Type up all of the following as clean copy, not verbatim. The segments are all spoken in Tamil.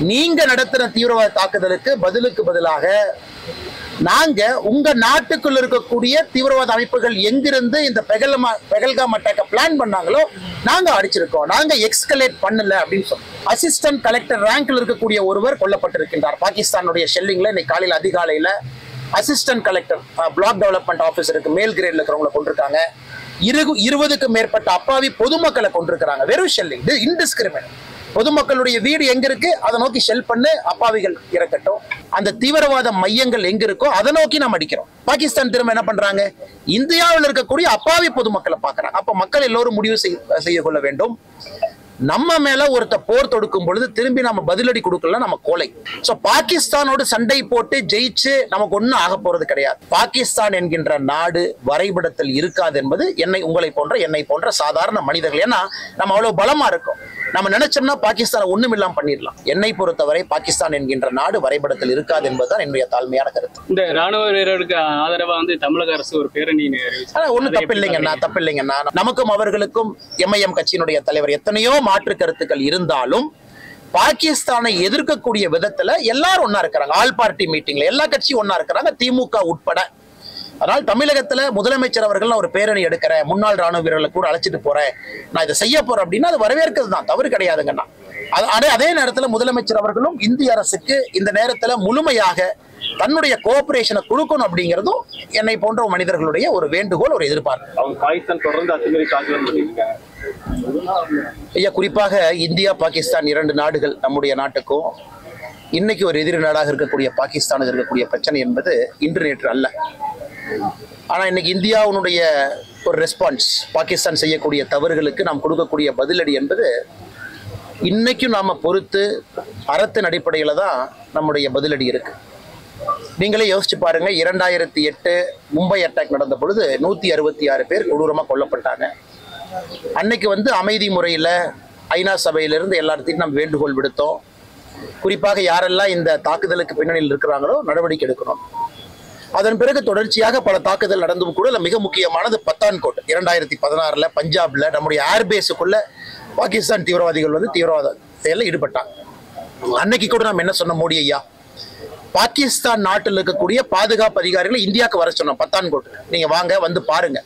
நீங்க நடத்துற தீவிரவாத தாக்குதலுக்கு பதிலாக நாங்க உங்க நாட்டுக்குள்ள இருக்கக்கூடிய தீவிரவாத அமைப்புகள் எங்கிருந்து இந்த பெகல்காம் அட்டாக்க பிளான் பண்ணாங்களோ நாங்க அடிச்சிருக்கோம், நாங்க எக்ஸ்கலேட் பண்ணல அப்படின்னு சொல்லி அசிஸ்டன்ட் கலெக்டர் ரேங்க்ல இருக்கக்கூடிய ஒருவர் கொல்லப்பட்டிருக்கின்றார். பாகிஸ்தானுடைய ஷெல்லிங்ல இன்னைக்கு காலையில் அதிகாலையில அசிஸ்டன்ட் கலெக்டர் பிளாக் டெவலப்மெண்ட் ஆபீசருக்கு மேல் கிரேட்ல இருக்கிறவங்களை கொண்டிருக்காங்க. 20க்கும் மேற்பட்ட அப்பாவி பொதுமக்களை கொண்டிருக்கிறாங்க. வெறும் ஷெல்லிங், இன்டிஸ்கிரிமினேட். பொதுமக்களுடைய வீடு எங்க இருக்கு அதை நோக்கி ஷெல் பண்ணு, அப்பாவிகள் இறக்கட்டும். அந்த தீவிரவாத மையங்கள் எங்க இருக்கோ அதை நோக்கி நாம் அடிக்கிறோம். பாகிஸ்தான் திரும்ப என்ன பண்றாங்க, இந்தியாவில் இருக்கக்கூடிய அப்பாவி பொதுமக்களை பாக்குறாங்க. அப்ப மக்கள் எல்லோரும் முடிவு செய்ய கொள்ள வேண்டும். நம்ம மேல ஒருத்த போர் தொடுக்கும் பொழுது திரும்பி நம்ம பதிலடி கொடுக்கல, நம்ம கோலை. சோ பாகிஸ்தானோடு சண்டை போட்டு ஜெயிச்சு நமக்கு ஒன்னும் ஆக போறது கிடையாது. பாகிஸ்தான் என்கின்ற நாடு வரைபடத்தில் இருக்காது என்பது உங்களை போன்ற சாதாரண மனிதர்கள். ஏன்னா நம்ம அவ்வளவு பலமா இருக்கும். நம்ம நினைச்சோம்னா பாகிஸ்தானை ஒண்ணும் இல்லாம பண்ணிடலாம். என்னை பொறுத்தவரை பாகிஸ்தான் என்கின்ற நாடு வரைபடத்தில் இருக்காது என்பதுதான் என்னுடைய தாழ்மையான கருத்து. இந்த ராணுவ வீரர்களுக்கு ஆதரவா தமிழக அரசு ஒரு பேரணி ஒன்னும் தப்பில்லைங்கண்ணா. நமக்கும் அவர்களுக்கும் MIM கட்சியினுடைய தலைவர் எத்தனையோ மாற்று கருத்துக்கள் இருந்தாலும் பாகிஸ்தானை எதிர்க்கக்கூடிய விதத்துல எல்லாரும் ஒன்னா இருக்கிறாங்க. ஆல் பார்ட்டி மீட்டிங்ல எல்லா கட்சியும் ஒன்னா இருக்கிறாங்க, திமுக உட்பட. அதனால் தமிழகத்துல முதலமைச்சர் அவர்கள் ஒரு பேரணி எடுக்கிறேன், முன்னாள் ராணுவ வீரர்களை கூட அழைச்சிட்டு போறேன், நான் இதை செய்ய போறேன் அப்படின்னா அது வரவேற்கிறது தான், தவறு கிடையாதுங்கண்ணா. அதே நேரத்துல முதலமைச்சர் அவர்களும் இந்திய அரசுக்கு இந்த நேரத்துல முழுமையாக தன்னுடைய கோஆபரேஷனை கொடுக்கணும் அப்படிங்கிறதும் என்னை போன்ற மனிதர்களுடைய ஒரு வேண்டுகோள், ஒரு எதிர்பார்ப்பு. ஐயா, குறிப்பாக இந்தியா பாகிஸ்தான் 2 நாடுகள் நம்முடைய நாட்டுக்கும் இன்னைக்கு ஒரு எதிரி நாடாக இருக்கக்கூடிய பாகிஸ்தானுக்கு இருக்கக்கூடிய பிரச்சனை என்பது இன்று நேற்று அல்ல. ஆனா இன்னைக்கு இந்தியாவுடைய ஒரு ரெஸ்பான்ஸ், பாகிஸ்தான் செய்யக்கூடிய தவறுகளுக்கு நாம் கொடுக்கக்கூடிய பதிலடி என்பது இன்னைக்கும் நாம பொறுத்து அறத்தின் அடிப்படையில தான் நம்முடைய பதிலடி இருக்கு. நீங்களே யோசிச்சு பாருங்க, 2008 மும்பை அட்டாக் நடந்த பொழுது 166 பேர் கொடூரமா கொல்லப்பட்டாங்க. அன்னைக்கு அமைதி முறையில ஐநா சபையிலிருந்து எல்லாத்தையும் நம்ம வேண்டுகோள் விடுத்தோம். குறிப்பாக யாரெல்லாம் இந்த தாக்குதலுக்கு பின்னணியில் இருக்கிறாங்களோ நடவடிக்கை எடுக்கணும். அதன் பிறகு தொடர்ச்சியாக பல தாக்குதல் நடந்தும் கூட மிக முக்கியமானது பத்தான்கோட் 2016 பஞ்சாப்ல நம்முடைய ஏர்பேஸுக்குள்ள பாகிஸ்தான் தீவிரவாதிகள் தீவிரவாத செயலில் ஈடுபட்டாங்க. அன்னைக்கு கூட நம்ம என்ன சொன்ன, மோடி ஐயா பாகிஸ்தான் நாட்டில் இருக்கக்கூடிய பாதுகாப்பு அதிகாரிகளை இந்தியாவுக்கு வர சொன்னோம். பத்தான்கோட் நீங்க வாங்க, வந்து பாருங்க,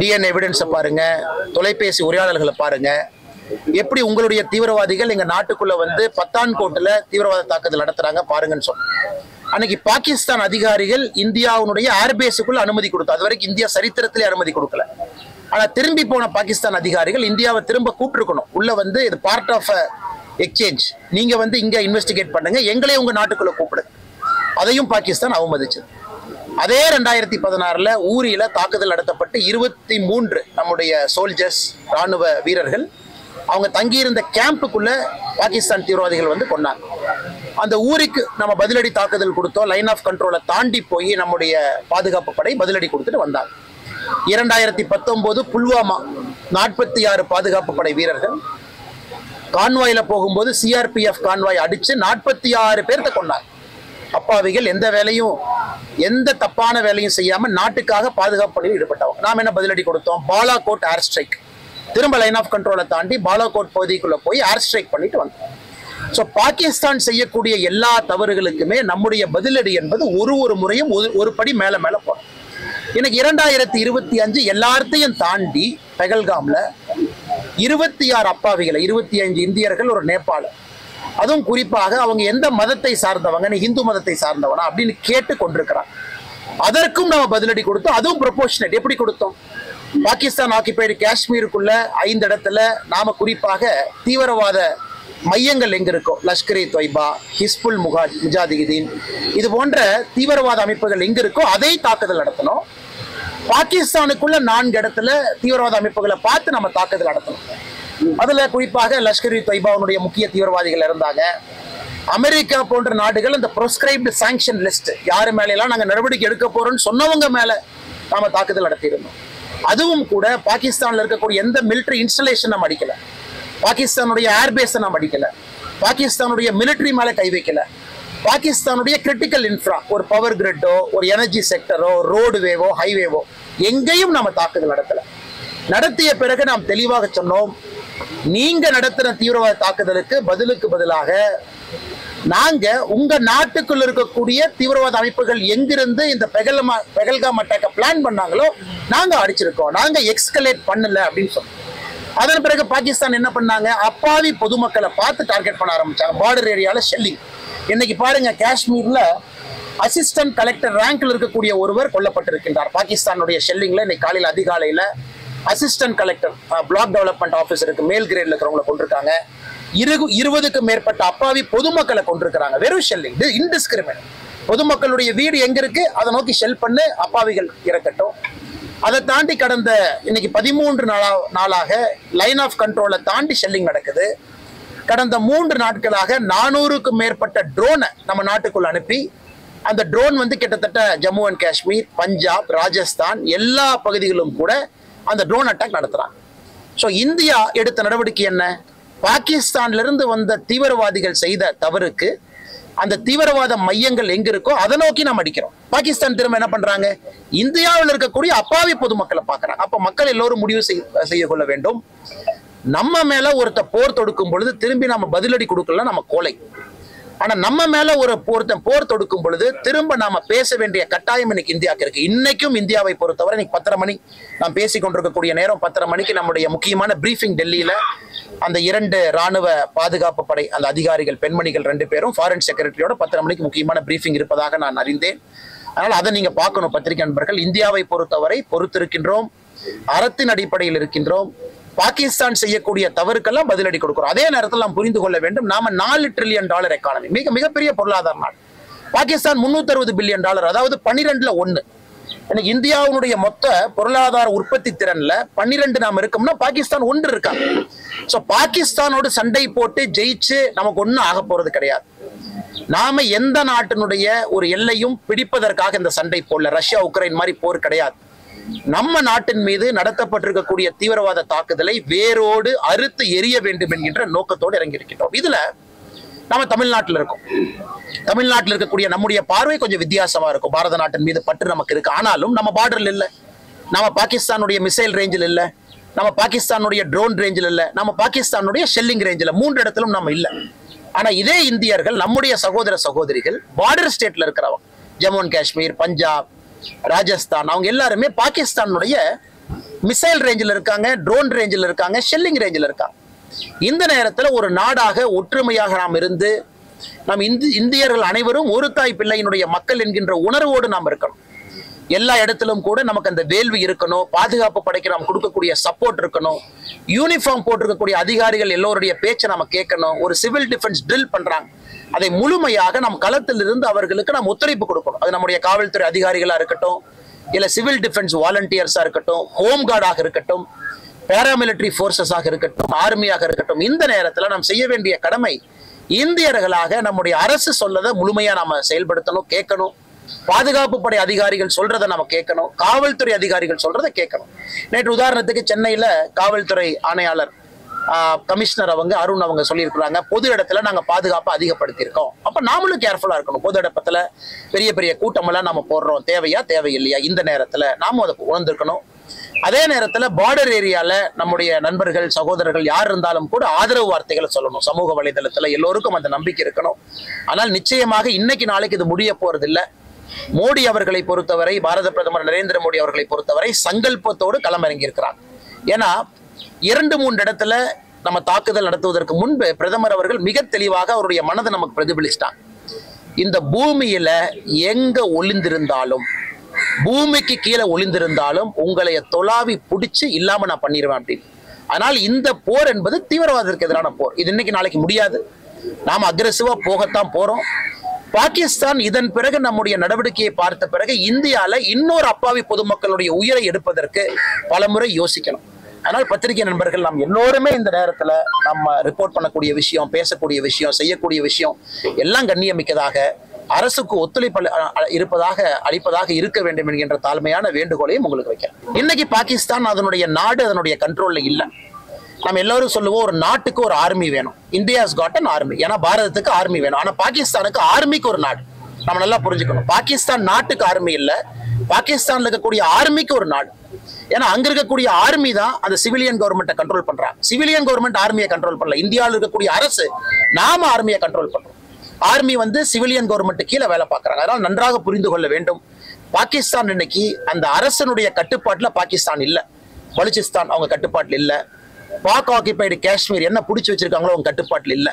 DNA எவிடன்ஸை பாருங்க, தொலைபேசி உரையாடல்களை பாருங்க, எப்படி உங்களுடைய தீவிரவாதிகள் எங்க நாட்டுக்குள்ள பத்தான்கோட்டுல தீவிரவாத தாக்குதல் நடத்துறாங்க பாருங்கன்னு சொன்னோம். அன்னைக்கு பாகிஸ்தான் அதிகாரிகள் இந்தியாவுடைய ஏர்பேஸுக்குள்ள அனுமதி கொடுத்தோம். அது வரைக்கும் இந்தியா சரித்திரத்திலே அனுமதி கொடுக்கல. ஆனா திரும்பி போன பாகிஸ்தான் அதிகாரிகள் இந்தியாவை திரும்ப கூப்பிட்டுருக்கணும். உள்ள இது பார்ட் ஆஃப் எக்ஸ்சேஞ்ச், நீங்க இங்க இன்வெஸ்டிகேட் பண்ணுங்க, எங்களே உங்க நாட்டுக்குள்ள கூப்பிடுங்க. அதையும் பாகிஸ்தான் அவமதிச்சது. அதே 2016 ஊரியில தாக்குதல் நடத்தப்பட்டு 23 நம்முடைய சோல்ஜர்ஸ், ராணுவ வீரர்கள் அவங்க தங்கியிருந்த கேம்புக்குள்ள பாகிஸ்தான் தீவிரவாதிகள் கொண்டாங்க. அந்த ஊருக்கு நம்ம பதிலடி தாக்குதல் கொடுத்தோம். லைன் ஆஃப் கண்ட்ரோலை தாண்டி போய் நம்முடைய பாதுகாப்பு படை பதிலடி கொடுத்துட்டு வந்தாங்க. 2019 புல்வாமா 46 பாதுகாப்பு படை வீரர்கள் கான்வாயில போகும்போது CRPF கான்வாய் அடிச்சு 46 பேர்த்த கொண்டாங்க. அப்பாவிகள் எந்த வேலையும், எந்த தப்பான வேலையும் செய்யாம நாட்டுக்காக பாதுகாப்பு பணியில் ஈடுபட்டவங்க. நாம் என்ன பதிலடி கொடுத்தோம், பாலாகோட் ஏர் ஸ்ட்ரைக், திரும்ப லைன் ஆஃப் கண்ட்ரோலை தாண்டி பாலாகோட் பகுதிக்குள்ள போய் ஏர் ஸ்ட்ரைக் பண்ணிட்டு வந்தோம். ஸோ பாகிஸ்தான் செய்யக்கூடிய எல்லா தவறுகளுக்குமே நம்முடைய பதிலடி என்பது ஒரு முறையும் ஒரு படி மேல போகும். இன்னைக்கு 2025 எல்லாத்தையும் தாண்டி பெகல்காம்ல 26 அப்பாவிகளை, 25 இந்தியர்கள், ஒரு நேபாளர், அதுவும் குறிப்பாக அவங்க எந்த மதத்தை சார்ந்தவங்க, இந்து மதத்தை சார்ந்தவனா அப்படின்னு கேட்டு கொண்டிருக்கிறாங்க. அதற்கும் நம்ம பதிலடி கொடுத்தோம். அதுவும் ப்ரொபோர்ஷனேட். எப்படி கொடுத்தோம், பாகிஸ்தான் ஆக்கிபைடு காஷ்மீருக்குள்ள 5 இடத்துல நாம குறிப்பாக தீவிரவாத மையங்கள் எங்க இருக்கும், லஷ்கர்-இ தொய்பா, ஹிஸ்புல் முஜாஹிதீன், இது போன்ற தீவிரவாத அமைப்புகள் எங்க இருக்கோ அதை தாக்குதல் நடத்தணும். பாகிஸ்தானுக்குள்ள 4 இடத்துல தீவிரவாத அமைப்புகளை பார்த்து நம்ம தாக்குதல் நடத்தணும். அதுல குறிப்பாக லஷ்கர்-இ தொய்பாவுடைய முக்கிய தீவிரவாதிகள் இருந்தாங்க. அமெரிக்கா போன்ற நாடுகள் இந்த ப்ரொஸ்கிரைப்டு சாங்ஷன் லிஸ்ட், யாரு மேல எல்லாம் நாங்க நடவடிக்கை எடுக்க போறோம்னு சொன்னவங்க மேல நாம தாக்குதல் நடத்தியிருந்தோம். அதுவும் கூட பாகிஸ்தான்ல இருக்கக்கூடிய எந்த மிலிட்டரி இன்ஸ்டலேஷன் நம்ம அடிக்கல, பாகிஸ்தானுடைய ஏர்பேஸை நாம் அடிக்கல, பாகிஸ்தானுடைய மிலிட்டரி மேல கை வைக்கல, பாகிஸ்தானுடைய கிரிட்டிக்கல் இன்ஃப்ரா, ஒரு பவர் கிரிட்டோ, ஒரு எனர்ஜி செக்டரோ, ரோடுவேவோ, ஹைவேவோ எங்கேயும் நாம தாக்குதல் நடத்தல. நடத்திய பிறகு நாம் தெளிவாக சொன்னோம், நீங்க நடத்துற தீவிரவாத தாக்குதலுக்கு பதிலாக நாங்க உங்க நாட்டுக்குள்ள இருக்கக்கூடிய தீவிரவாத அமைப்புகள் எங்கிருந்து இந்த பெகல்காம் அட்டாக்க பிளான் பண்ணாங்களோ நாங்க அடிச்சிருக்கோம், நாங்க எக்ஸ்கலேட் பண்ணல அப்படின்னு சொன்னோம். அதன் பிறகு பாகிஸ்தான் என்ன பண்ணாங்க, அப்பாவி பொதுமக்களை பார்த்து டார்கெட் பண்ண ஆரம்பிச்சாங்க. பார்டர் ஏரியால ஷெல்லிங். இன்னைக்கு பாருங்க, காஷ்மீர்ல அசிஸ்டன்ட் கலெக்டர் ரேங்க்ல இருக்கக்கூடிய ஒருவர் கொல்லப்பட்டிருக்கின்றார். பாகிஸ்தானுடைய ஷெல்லிங்ல இன்னைக்கு காலையில் அதிகாலையில அசிஸ்டன்ட் கலெக்டர் பிளாக் டெவலப்மெண்ட் ஆபீசருக்கு மேல் கிரேட்ல இருக்கிறவங்களை கொண்டிருக்காங்க. 20க்கும் மேற்பட்ட அப்பாவி பொதுமக்களை கொண்டிருக்கிறாங்க. வெறும் ஷெல்லிங், இன்டிஸ்கிரிமினேட். பொதுமக்களுடைய வீடு எங்க இருக்கு அதை நோக்கி ஷெல் பண்ணு, அப்பாவிகள் இறக்கட்டும். அதை தாண்டி கடந்த இன்னைக்கு 13 நாளாக லைன் ஆஃப் கண்ட்ரோலை தாண்டி ஷெல்லிங் நடக்குது. கடந்த 3 நாட்களாக 400க்கும் மேற்பட்ட ட்ரோனை நம்ம நாட்டுக்குள்ள அனுப்பி அந்த ட்ரோன் கிட்டத்தட்ட ஜம்மு அண்ட் காஷ்மீர், பஞ்சாப், ராஜஸ்தான் எல்லா பகுதிகளிலும் கூட அந்த ட்ரோன் அட்டாக் நடத்துறாங்க. ஸோ இந்தியா எடுத்த நடவடிக்கை என்ன, பாகிஸ்தான்ல இருந்து வந்த தீவிரவாதிகள் செய்த தவறுக்கு அந்த தீவிரவாத மையங்கள் எங்க இருக்கோ அதை நோக்கி நாம் அடிக்கிறோம். பாகிஸ்தான் திரும்ப என்ன பண்றாங்க, இந்தியாவில் இருக்கக்கூடிய அப்பாவி பொதுமக்களை பார்க்கறாங்க. அப்ப மக்கள் எல்லோரும் முடிவு செய்ய கொள்ள வேண்டும், நம்ம மேல ஒருத்த போர் தொடுக்கும் பொழுது திரும்பி நம்ம பதிலடி கொடுக்கல நம்ம கோலை. ஆனா நம்ம மேல ஒருத்தன் போர் தொடுக்கும் பொழுது திரும்ப நாம பேச வேண்டிய கட்டாயம் இன்னைக்கு இந்தியாவுக்கு இருக்கு. இன்னைக்கும் இந்தியாவை பொறுத்தவரை இன்னைக்கு 10:30 மணி நாம் பேசிக் கொண்டிருக்கக்கூடிய நேரம், 10:30 மணிக்கு நம்முடைய முக்கியமான பிரீஃபிங் டெல்லியில அந்த 2 ராணுவ பாதுகாப்பு படை அந்த அதிகாரிகள் பெண்மணிகள் 2 பேரும் ஃபாரின் செக்ரட்டரியோட 10:30 மணிக்கு முக்கியமான பிரீஃபிங் இருப்பதாக நான் அறிந்தேன். அதனால அதை நீங்க பார்க்கணும் பத்திரிகை நண்பர்கள். இந்தியாவை பொறுத்தவரை பொறுத்திருக்கின்றோம், அறத்தின் அடிப்படையில் இருக்கின்றோம். பாகிஸ்தான் செய்யக்கூடிய தவறுக்கெல்லாம் பதிலடி கொடுக்கிறோம். அதே நேரத்தில் நாம் புரிந்து கொள்ள வேண்டும், நாம $4 ட்ரில்லியன் எக்கானமி, மிகப்பெரிய பொருளாதார நாடு. பாகிஸ்தான் $360 பில்லியன், அதாவது 12ல் 1. எனக்கு இந்தியாவுடைய மொத்த பொருளாதார உற்பத்தி திறன்ல 12 நாம இருக்கோம்னா பாகிஸ்தான் 1 இருக்காங்க. சோ பாகிஸ்தானோடு சண்டை போட்டு ஜெயிச்சு நமக்கு ஒன்னும் ஆக போறது கிடையாது. நாம எந்த நாட்டினுடைய ஒரு எல்லையும் பிடிப்பதற்காக இந்த சண்டை போடல. ரஷ்யா உக்ரைன் மாதிரி போர் கிடையாது. நம்ம நாட்டின் மீது நடத்தப்பட்டிருக்கக்கூடிய தீவிரவாத தாக்குதலை வேரோடு அறுத்து எரிய வேண்டும் என்கின்ற நோக்கத்தோடு இறங்கி இருக்கின்றோம். இதுல நம்ம தமிழ்நாட்டில் இருக்கோம். தமிழ்நாட்டில் இருக்கக்கூடிய நம்முடைய பார்வை கொஞ்சம் வித்தியாசமா இருக்கும். பாரத நாட்டின் மீது பற்று நமக்கு இருக்கு. ஆனாலும் நம்ம பார்டர்ல இல்ல, நம்ம பாகிஸ்தானுடைய மிசைல் ரேஞ்சில் இல்ல, நம்ம பாகிஸ்தானுடைய ட்ரோன் ரேஞ்சில் இல்ல, நம்ம பாகிஸ்தானுடைய ஷெல்லிங் ரேஞ்சில் 3 இடத்திலும் நம்ம இல்ல. ஆனா இதே இந்தியர்கள், நம்முடைய சகோதர சகோதரிகள் பார்டர் ஸ்டேட்ல இருக்கிறவங்க, ஜம்மு அண்ட் காஷ்மீர், பஞ்சாப், ராஜஸ்தான், அவங்க எல்லாருமே பாகிஸ்தானுடைய மிசைல் ரேஞ்சில் இருக்காங்க, ட்ரோன் ரேஞ்சில் இருக்காங்க, ஷெல்லிங் ரேஞ்சில் இருக்காங்க. இந்த நேரத்தில் ஒரு நாடாக ஒற்றுமையாக நாம் இருந்து நாம் இந்தியர்கள் அனைவரும் ஒரு தாய் பிள்ளையினுடைய மக்கள் என்கின்ற உணர்வோடு நாம் இருக்கணும். எல்லா இடத்திலும் கூட நமக்கு அந்த வேள்வி இருக்கணும், பாதுகாப்பு படைக்கு நாம் கொடுக்கக்கூடிய சப்போர்ட் இருக்கணும், யூனிஃபார்ம் போட்டிருக்கக்கூடிய அதிகாரிகள் எல்லோருடைய பேச்சை நம்ம கேட்கணும். ஒரு சிவில் டிஃபென்ஸ் ட்ரில் பண்றாங்க, அதை முழுமையாக நம் களத்தில் இருந்து அவர்களுக்கு நாம் ஒத்துழைப்பு கொடுக்கணும். அது நம்முடைய காவல்துறை அதிகாரிகளா இருக்கட்டும், இல்ல சிவில் டிஃபென்ஸ் வாலண்டியர்ஸா இருக்கட்டும், ஹோம் கார்டாக இருக்கட்டும், பேராமிலிட்டரி போர்சஸாக இருக்கட்டும், ஆர்மியாக இருக்கட்டும், இந்த நேரத்தில் நாம் செய்ய வேண்டிய கடமை இந்தியர்களாக நம்முடைய அரசு சொல்லதை முழுமையா நாம செயல்படுத்தணும், கேட்கணும். பாதுகாப்பு படை அதிகாரிகள் சொல்றதை நம்ம கேட்கணும், காவல்துறை அதிகாரிகள் சொல்றதை கேட்கணும். நேற்று உதாரணத்துக்கு சென்னையில காவல்துறை ஆணையாளர் கமிஷனர் அருண் அவங்க சொல்லியிருக்கிறாங்க, பொது இடத்துல நாங்க பாதுகாப்பை அதிகப்படுத்தியிருக்கோம். அப்ப நாமளும் கேர்ஃபுல்லா இருக்கணும். பொது இடத்துல பெரிய பெரிய கூட்டமெல்லாம் நம்ம போடுறோம், தேவையா தேவையில்லையா, இந்த நேரத்துல நாம அதை உணர்ந்திருக்கணும். அதே நேரத்துல பார்டர் ஏரியால நம்முடைய நண்பர்கள் சகோதரர்கள் யார் இருந்தாலும் கூட ஆதரவு வார்த்தைகளை சொல்லணும். சமூக வலைதளத்துல எல்லோருக்கும் அந்த நம்பிக்கை இருக்கணும். ஆனால் நிச்சயமாக இன்னைக்கு நாளைக்கு இது முடிய போறது இல்லை. மோடி அவர்களை பொறுத்தவரை, பாரத பிரதமர் நரேந்திர மோடி அவர்களை பொறுத்தவரை சங்கல்பத்தோடு களமிறங்கி இருக்கிறாங்க. ஏன்னா 2-3 இடத்துல நம்ம தாக்குதல் நடத்துவதற்கு முன்பு பிரதமர் அவர்கள் மிக தெளிவாக அவருடைய மனதை நமக்கு பிரதிபலிச்சிட்டாங்க. இந்த பூமியில எங்க ஒளிந்திருந்தாலும், பூமிக்கு கீழே ஒளிந்திருந்தாலும் உங்களை தொலாவி பிடிச்சு இல்லாம நான் பண்ணிடுவேன் அப்படின்னு. ஆனால் இந்த போர் என்பது தீவிரவாதத்திற்கு எதிரான போர். இது இன்னைக்கு நாளைக்கு முடியாது. நாம அக்ரெசிவா போகத்தான் போறோம். பாகிஸ்தான் இதன் பிறகு நம்முடைய நடவடிக்கையை பார்த்த பிறகு இந்தியால இன்னொரு அப்பாவி பொதுமக்களுடைய உயிரை எடுப்பதற்கு பலமுறை யோசிக்கணும். ஆனால் பத்திரிகை நண்பர்கள் நாம் எல்லோருமே இந்த நேரத்துல நம்ம ரிப்போர்ட் பண்ணக்கூடிய விஷயம், பேசக்கூடிய விஷயம், செய்யக்கூடிய விஷயம் எல்லாம் கண்ணியமிக்கதாக, அரசுக்கு ஒத்துழைப்பு அளிப்பதாக இருக்க வேண்டும் என்கின்ற தாழ்மையான வேண்டுகோளையும் உங்களுக்கு வைக்கிறேன். இன்னைக்கு பாகிஸ்தான் அதனுடைய நாடு அதனுடைய கண்ட்ரோல்ல இல்ல. நம்ம எல்லாரும் சொல்லுவோம், ஒரு நாட்டுக்கு ஒரு ஆர்மி வேணும். India has got an army. ஏன்னா பாரதத்துக்கு ஆர்மி வேணும். ஆனா பாகிஸ்தானுக்கு ஆர்மிக்கு ஒரு நாடு. நம்ம நல்லா புரிஞ்சுக்கணும். பாகிஸ்தான் நாட்டுக்கு ஆர்மி இல்ல, பாகிஸ்தான்ல இருக்கக்கூடிய ஆர்மிக்கு ஒரு நாடு. ஏன்னா அங்க இருக்கக்கூடிய ஆர்மி தான் அந்த சிவிலியன் கவர்மெண்ட்டை கண்ட்ரோல் பண்றாங்க. சிவிலியன் கவர்மெண்ட் ஆர்மியை கண்ட்ரோல் பண்ணல. இந்தியாவில் இருக்கக்கூடிய அரசு நாம ஆர்மியை கண்ட்ரோல் பண்றோம். ஆர்மி வந்து சிவிலியன் கவர்மெண்ட் கீழே வேலை பார்க்கறாங்க. அதனால நன்றாக புரிந்து கொள்ள வேண்டும். பாகிஸ்தான் இன்னைக்கு அந்த அரசனுடைய கட்டுப்பாட்டுல பாகிஸ்தான் இல்ல. பலுச்சிஸ்தான் அவங்க கட்டுப்பாட்டுல இல்ல. பாக் ஆக்கிபைடு காஷ்மீர் என்ன பிடிச்சி வச்சிருக்காங்களோ அவங்க கட்டுப்பாட்டுல இல்ல.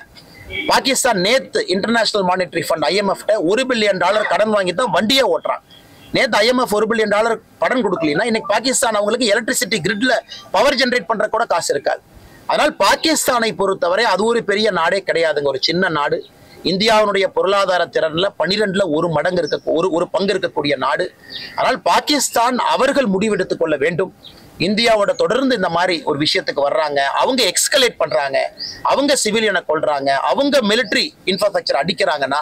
பாகிஸ்தான் நேத்து international monetary fund IMF $1 billion கடன் வாங்கி தான் வண்டியே ஓட்டுறாங்க. நேத்து IMF $1 பில்லியன் கடன் கொடுக்கலன்னா இன்னைக்கு பாகிஸ்தான் அவங்களுக்கு எலக்ட்ரிசிட்டி கிரிட்ல பவர் ஜெனரேட் பண்ற கூட காசு இருக்காது. அதனால் பாகிஸ்தானை பொறுத்தவரை அது ஒரு பெரிய நாடே கிடையாதுங்க. ஒரு சின்ன நாடு. இந்தியாவுடைய பொருளாதார திறன்ல 12ல ஒரு மடங்கு ஒரு பங்கு இருக்கக்கூடிய நாடு. ஆனால் பாகிஸ்தான் அவர்கள் முடிவெடுத்துக் கொள்ள வேண்டும். இந்தியாவோட தொடர்ந்து இந்த மாதிரி ஒரு விஷயத்துக்கு வர்றாங்க, அவங்க எக்ஸ்கலேட் பண்றாங்க, அவங்க சிவிலியனை கொள்றாங்க, அவங்க மிலிட்டரி இன்ஃப்ராஸ்ட்ரக்சர் அடிக்கிறாங்கன்னா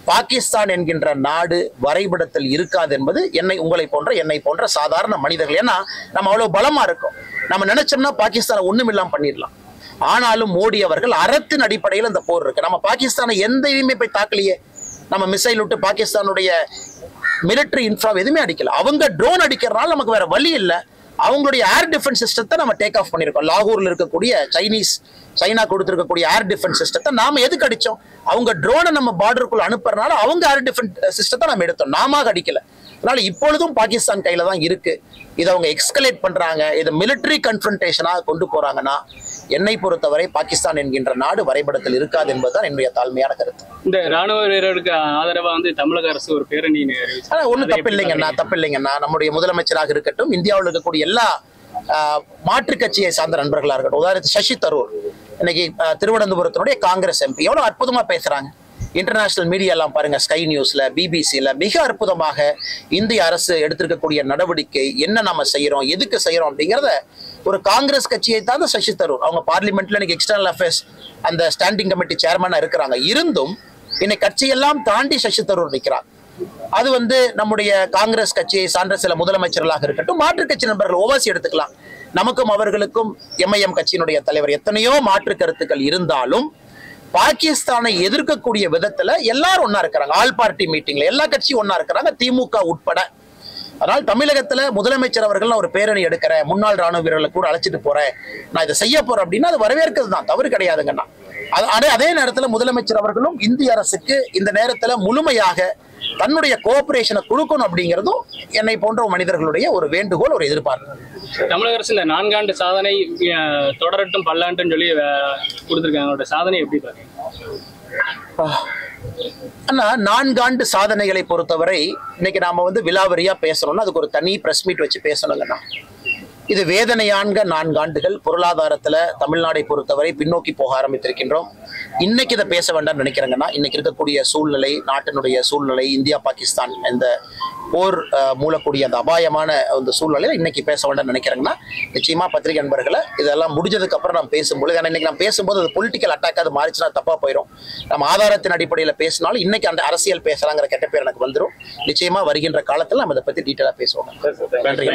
பாகிஸ்தான் என்கின்ற நாடு வரைபடத்தில் இருக்காது என்பது உங்களை போன்ற சாதாரண மனிதர்கள். ஏன்னா நம்ம அவ்வளவு பலமா இருக்கோம். நம்ம நினைச்சோம்னா பாகிஸ்தானை ஒண்ணுமில்லாம பண்ணிடலாம். ஆனாலும் மோடி அவர்கள் அறத்தின் அடிப்படையில் இந்த போர் இருக்கு. நம்ம பாகிஸ்தானை எதையுமே போய் தாக்கலையே. நம்ம மிசைல் விட்டு பாகிஸ்தானுடைய மிலிட்டரி இன்ஃப்ரா எதுவுமே அடிக்கல. அவங்க ட்ரோன் அடிக்கிறதுனால நமக்கு வேற வழி இல்லை. அவங்களுடைய ஏர் டிஃபென்ஸ் சிஸ்டத்தை நம்ம டேக் ஆஃப் பண்ணிருக்கோம். லாகூர்ல இருக்கக்கூடிய சைனா கொடுத்திருக்கக்கூடிய ஏர் டிஃபென்ஸ் சிஸ்டத்தை நாம எதுக்கு அடிச்சோம்? அவங்க ட்ரோனை நம்ம பார்டருக்குள்ள அனுப்புறதுனால அவங்க ஏர் டிஃபென்ஸ் சிஸ்டத்தை நம்ம எடுத்தோம், நாம அடிக்கல. அதனால இப்பொழுதும் பாகிஸ்தான் கையில தான் இருக்கு. இதை அவங்க எக்ஸ்கலேட் பண்றாங்க. இதை மிலிட்டரி கன்ஃபரன்டேஷனாக கொண்டு போறாங்கன்னா என்னை பொறுத்தவரை பாகிஸ்தான் என்கின்ற நாடு வரைபடத்தில் இருக்காது என்பதுதான் என்னுடைய தாழ்மையான கருத்து. இந்த ராணுவ வீரருக்கு ஆதரவா வந்து தமிழக அரசு ஒரு பேரணி ஒன்றும் தப்பில்லைங்கண்ணா. நம்முடைய முதலமைச்சராக இருக்கட்டும், இந்தியாவில் இருக்கக்கூடிய எல்லா மாற்றுக் கட்சியை சார்ந்த நண்பர்களாக இருக்கட்டும். உதாரணத்துக்கு சசி தரூர் இன்னைக்கு திருவனந்தபுரத்தினுடைய காங்கிரஸ் MP எவ்வளவு அற்புதமா பேசுறாங்க. இன்டர்நேஷனல் மீடியா எல்லாம் பாருங்க, ஸ்கை நியூஸ்ல, BBCல மிக அற்புதமாக இந்திய அரசு எடுத்திருக்கக்கூடிய நடவடிக்கை என்ன நாம செய்யறோம், எதுக்கு செய்யறோம் அப்படிங்கிறத ஒரு காங்கிரஸ் கட்சியை தான் சசி தரூர் அவங்க பார்லிமெண்ட்ல இன்னைக்கு எக்ஸ்டர்னல் அஃபேர்ஸ் அந்த ஸ்டாண்டிங் கமிட்டி சேர்மனா இருக்கிறாங்க. இருந்தும் இன்னைக்கு கட்சியெல்லாம் தாண்டி சசி தரூர் நிற்கிறாங்க. அது வந்து நம்முடைய காங்கிரஸ் கட்சியை சார்ந்த சில முதலமைச்சர்களாக இருக்கட்டும், மாற்றுக் கட்சி நண்பர்கள் ஓவாசி எடுத்துக்கலாம். நமக்கும் அவர்களுக்கும் MIM கட்சியினுடைய தலைவர் எத்தனையோ மாற்று கருத்துக்கள் இருந்தாலும் பாகிஸ்தானை எதிர்க்கக்கூடிய விதத்துல எல்லாரும் ஒன்னா இருக்கிறாங்க. ஆல் பார்ட்டி மீட்டிங்ல எல்லா கட்சியும் ஒன்னா இருக்கிறாங்க, திமுக உட்பட. அதனால் தமிழகத்துல முதலமைச்சர் அவர்கள் நான் ஒரு பேரணி எடுக்கிறேன், முன்னாள் ராணுவ வீரர்களை கூட அழைச்சிட்டு போறேன், நான் இதை செய்ய போறேன் அப்படின்னா அது வரவேற்கிறது தான், தவறு கிடையாதுங்கண்ணா. அதே நேரத்துல முதலமைச்சர் அவர்களும் இந்திய அரசுக்கு இந்த நேரத்துல முழுமையாக தன்னுடைய கோஆபரேஷனை கொடுக்கணும் அப்படிங்கிறதும் என்னை போன்ற மனிதர்களுடைய ஒரு வேண்டுகோள், ஒரு எதிர்பார்ப்பு. தமிழக அரசு இந்த 4 ஆண்டு சாதனை தொடரட்டும் பல்லாண்டுன்னு சொல்லி கொடுத்திருக்காங்க. அவங்களோட சாதனை எப்படி பாருங்க? ஆனா 4 ஆண்டு சாதனைகளை பொறுத்தவரை இன்னைக்கு நாம வந்து விலாவரியா பேசணும்னா அதுக்கு ஒரு தனி பிரஸ் மீட் வச்சு பேசணுங்கண்ணா. இது வேதனையான 4 ஆண்டுகள். பொருளாதாரத்துல தமிழ்நாடை பொறுத்தவரை பின்னோக்கி போக ஆரம்பித்திருக்கின்றோம். இன்னைக்கு இதை பேச வேண்டாம்னு நினைக்கிறேங்கன்னா, இன்னைக்கு இருக்கக்கூடிய சூழ்நிலை, நாட்டினுடைய சூழ்நிலை, இந்தியா பாகிஸ்தான் இந்த போர் மூலக்கூடிய அந்த அபாயமான அந்த சூழ்நிலையில இன்னைக்கு பேச வேண்டாம்னு நினைக்கிறேங்கன்னா, நிச்சயமா பத்திரிகை நண்பர்களை இதெல்லாம் முடிஞ்சதுக்கு அப்புறம் நாம் பேசும்போது, ஏன்னா இன்னைக்கு நாம் பேசும்போது அது பொலிட்டிக்கல் அட்டாக் அது மாறிச்சுன்னா தப்பா போயிடும். நம்ம ஆதாரத்தின் அடிப்படையில் பேசினாலும் இன்னைக்கு அந்த அரசியல் பேசலாங்கிற கெட்ட பேர் எனக்கு வந்துடும். நிச்சயமா வருகின்ற காலத்தில் நம்ம இதை பத்தி டீட்டெயிலா பேசுவோம். நன்றி.